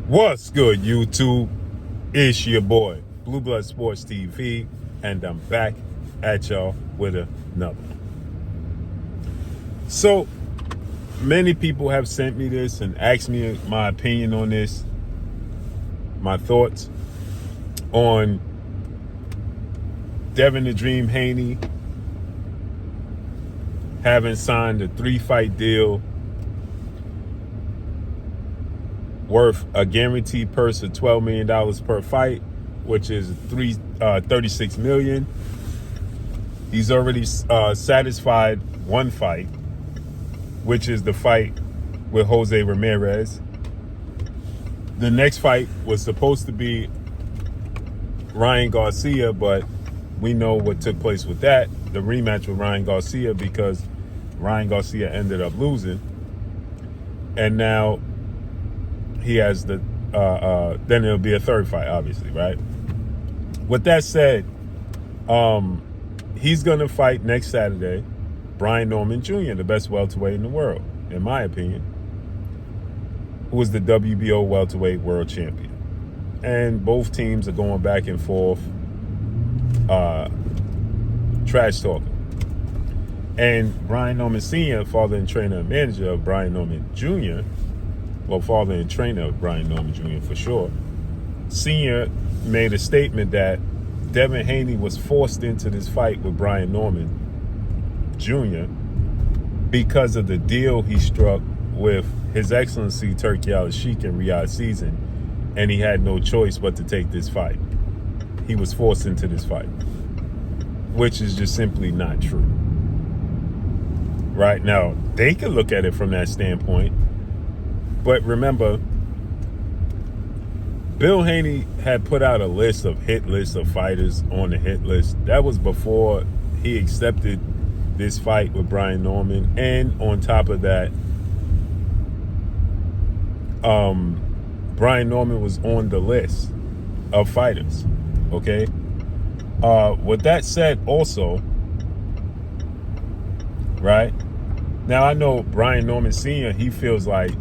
What's good, YouTube? It's your boy, Blue Blood Sports TV, and I'm back at y'all with another one. So, many people have sent me this and asked me my opinion on this, my thoughts on Devin the Dream Haney having signed a 3-fight deal worth a guaranteed purse of $12 million per fight, which is $36 million. He's already satisfied one fight, which is the fight with Jose Ramirez. The next fight was supposed to be Ryan Garcia, but we know what took place with that, the rematch with Ryan Garcia, because Ryan Garcia ended up losing. And now he has the then it'll be a third fight, obviously, right? With that said, he's gonna fight next Saturday Brian Norman Jr., the best welterweight in the world, in my opinion, who is the WBO welterweight world champion. And both teams are going back and forth, trash talking. And Brian Norman Sr., father and trainer and manager of Brian Norman Jr., well, father and trainer of Brian Norman Jr. for sure, Sr. made a statement that Devin Haney was forced into this fight with Brian Norman Jr. because of the deal he struck with His Excellency Turki Al-Sheikh in Riyadh season, and he had no choice but to take this fight. He was forced into this fight, which is just simply not true. Right now, they can look at it from that standpoint. But remember, Bill Haney had put out a hit list of fighters on the hit list. That was before he accepted this fight with Brian Norman. And on top of that, Brian Norman was on the list of fighters. Okay? With that said also, right? Now, I know Brian Norman Sr., he feels like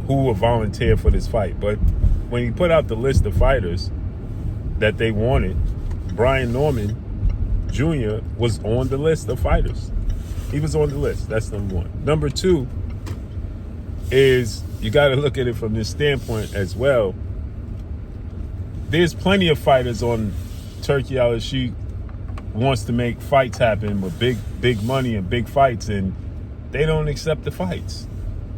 who will volunteer for this fight. But when he put out the list of fighters that they wanted, Brian Norman Jr. was on the list of fighters. He was on the list. That's number one. Number two is you got to look at it from this standpoint as well. There's plenty of fighters on Turki Al-Sheikh wants to make fights happen with big money and big fights, and they don't accept the fights.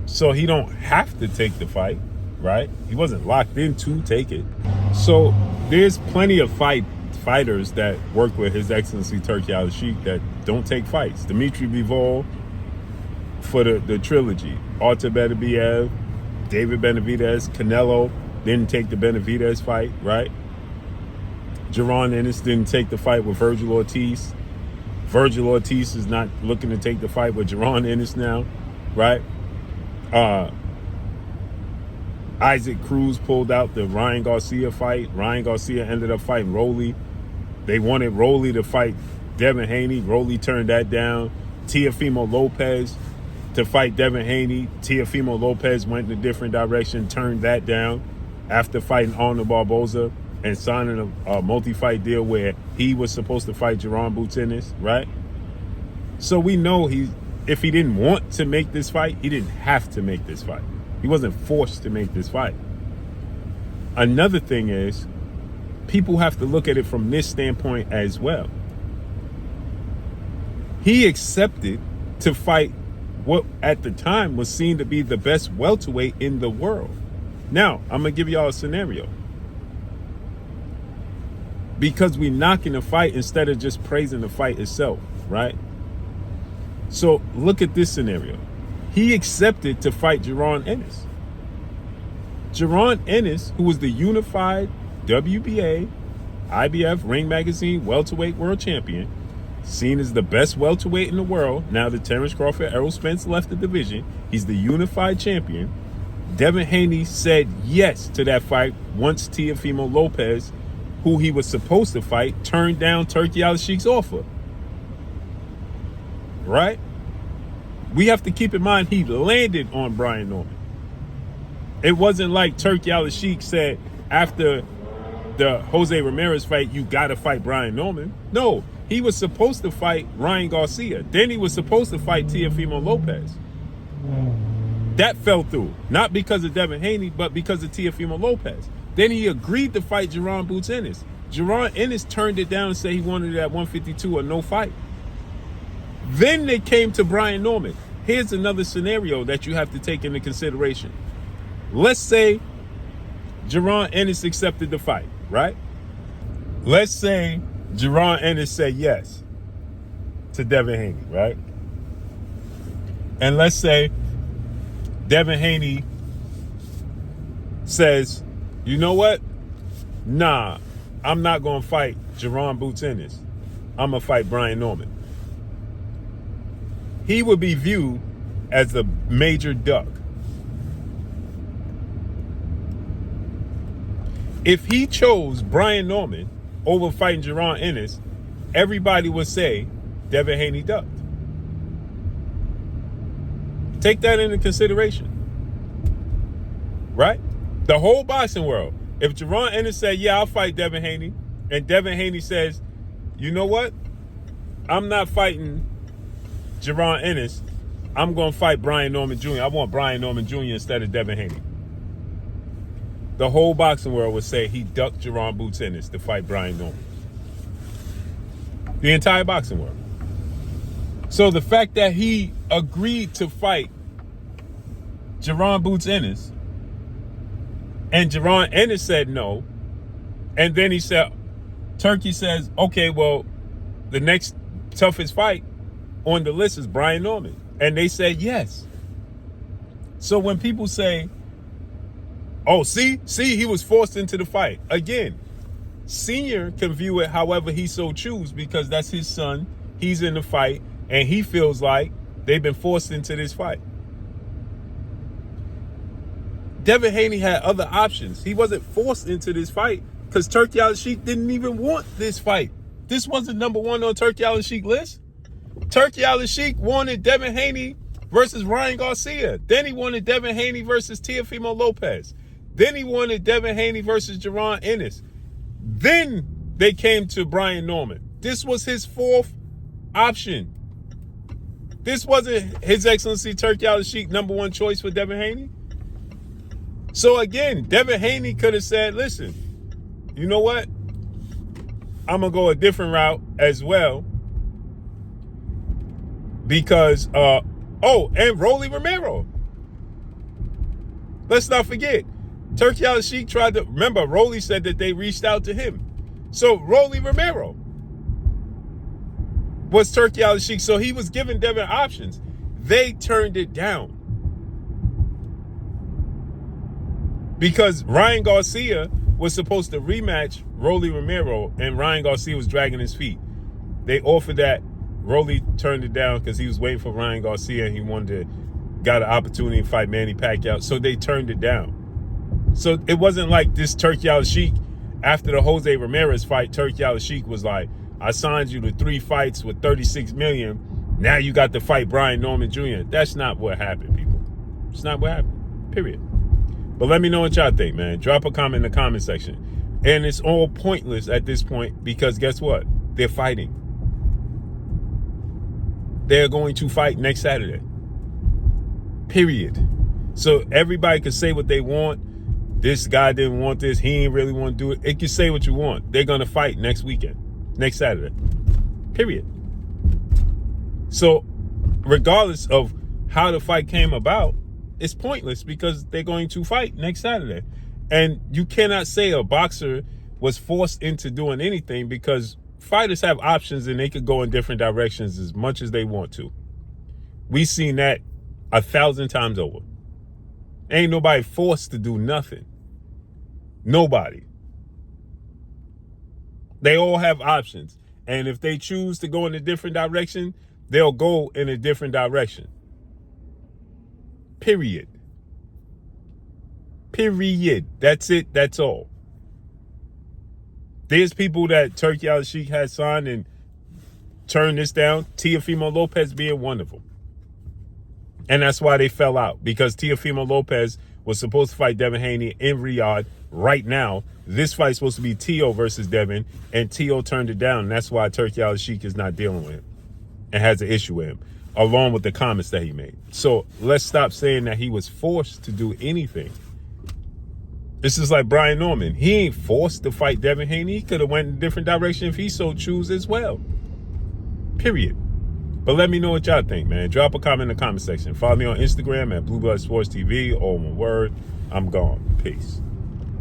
So he don't have to take the fight, right? He wasn't locked in to take it. So there's plenty of fighters that work with His Excellency Turki Al-Sheikh that don't take fights. Dmitry Bivol for the trilogy. Artur Beterbiev, David Benavidez, Canelo didn't take the Benavidez fight, right? Jaron Ennis didn't take the fight with Virgil Ortiz. Virgil Ortiz is not looking to take the fight with Jaron Ennis now, right? Isaac Cruz pulled out the Ryan Garcia fight. Ryan Garcia ended up fighting Rolly. They wanted Rolly to fight Devin Haney. Rolly turned that down. Teofimo Lopez to fight Devin Haney. Teofimo Lopez went in a different direction, turned that down after fighting Arnold Barboza and signing a multi-fight deal where he was supposed to fight Jaron Boots Ennis, right? So we know if he didn't want to make this fight, he didn't have to make this fight. He wasn't forced to make this fight. Another thing is, people have to look at it from this standpoint as well. He accepted to fight what at the time was seen to be the best welterweight in the world. Now, I'm going to give y'all a scenario. Because we're knocking the fight instead of just praising the fight itself, right? So look at this scenario. He accepted to fight Jaron Ennis. Jaron Ennis, who was the unified WBA, IBF, Ring Magazine welterweight world champion, seen as the best welterweight in the world. Now that Terrence Crawford, Errol Spence left the division, he's the unified champion. Devin Haney said yes to that fight once Teofimo Lopez, who he was supposed to fight, turned down Turki Al-Sheikh's offer. Right? We have to keep in mind he landed on Brian Norman. It wasn't like Turki Al-Sheikh said after the Jose Ramirez fight, you got to fight Brian Norman. No, he was supposed to fight Ryan Garcia. Then he was supposed to fight Teofimo Lopez. That fell through. Not because of Devin Haney, but because of Teofimo Lopez. Then he agreed to fight Jaron Boots Ennis. Jaron Ennis turned it down and said he wanted it at 152 or no fight. Then they came to Brian Norman. Here's another scenario that you have to take into consideration. Let's say Jaron Ennis accepted the fight, right? Let's say Jaron Ennis said yes to Devin Haney, right? And let's say Devin Haney says, you know what? Nah, I'm not going to fight Jaron Boots Ennis. I'm going to fight Brian Norman. He would be viewed as a major duck. If he chose Brian Norman over fighting Jaron Ennis, everybody would say Devin Haney ducked. Take that into consideration. Right? The whole boxing world. If Jaron Ennis said, yeah, I'll fight Devin Haney, and Devin Haney says, you know what? I'm not fighting Jaron Ennis. I'm going to fight Brian Norman Jr. I want Brian Norman Jr. instead of Devin Haney. The whole boxing world would say he ducked Jaron Boots Ennis to fight Brian Norman. The entire boxing world. So the fact that he agreed to fight Jaron Boots Ennis, and Jaron Ennis said no, and then he said, Turki says, okay, well, the next toughest fight on the list is Brian Norman. And they said yes. So when people say, oh, see, he was forced into the fight. Again, Senior can view it however he so choose because that's his son. He's in the fight, and he feels like they've been forced into this fight. Devin Haney had other options. He wasn't forced into this fight because Turki Al-Sheikh didn't even want this fight. This wasn't number one on Turki Al-Sheikh list. Turki Al-Sheikh wanted Devin Haney versus Ryan Garcia. Then he wanted Devin Haney versus Teofimo Lopez. Then he wanted Devin Haney versus Jaron Ennis. Then they came to Brian Norman. This was his fourth option. This wasn't His Excellency Turki Al-Sheikh number one choice for Devin Haney. So again, Devin Haney could have said, listen, you know what? I'm going to go a different route as well. Because, and Rolly Romero. Let's not forget. Turki Al-Sheikh tried to, remember, Rolly said that they reached out to him. So Rolly Romero was Turki Al-Sheikh. So he was giving Devin options. They turned it down. Because Ryan Garcia was supposed to rematch Rolly Romero, and Ryan Garcia was dragging his feet. They offered that. Rolly turned it down because he was waiting for Ryan Garcia and he got an opportunity to fight Manny Pacquiao. So they turned it down. So it wasn't like this Turki Al-Sheikh, after the Jose Ramirez fight, Turki Al-Sheikh was like, I signed you to 3 fights with $36 million. Now you got to fight Brian Norman Jr. That's not what happened, people. It's not what happened, period. But let me know what y'all think, man. Drop a comment in the comment section. And it's all pointless at this point because guess what? They're fighting. They're going to fight next Saturday. Period. So everybody can say what they want. This guy didn't want this. He ain't really want to do it. It can say what you want. They're going to fight next weekend. Next Saturday. Period. So regardless of how the fight came about, it's pointless because they're going to fight next Saturday. And you cannot say a boxer was forced into doing anything because fighters have options and they could go in different directions as much as they want to. We've seen that 1,000 times over. Ain't nobody forced to do nothing. Nobody. They all have options. And if they choose to go in a different direction, they'll go in a different direction. Period. Period. That's it. That's all. There's people that Turki Al-Sheikh has signed and turned this down. Teofimo Lopez being one of them. And that's why they fell out. Because Teofimo Lopez was supposed to fight Devin Haney in Riyadh right now. This fight's supposed to be Tio versus Devin, and Tio turned it down. And that's why Turki Al-Sheikh is not dealing with him and has an issue with him, along with the comments that he made. So let's stop saying that he was forced to do anything. This is like Brian Norman. He ain't forced to fight Devin Haney. He could have went in a different direction if he so choose as well. Period. But let me know what y'all think, man. Drop a comment in the comment section. Follow me on Instagram at Blue Blood Sports TV. All one word. I'm gone. Peace.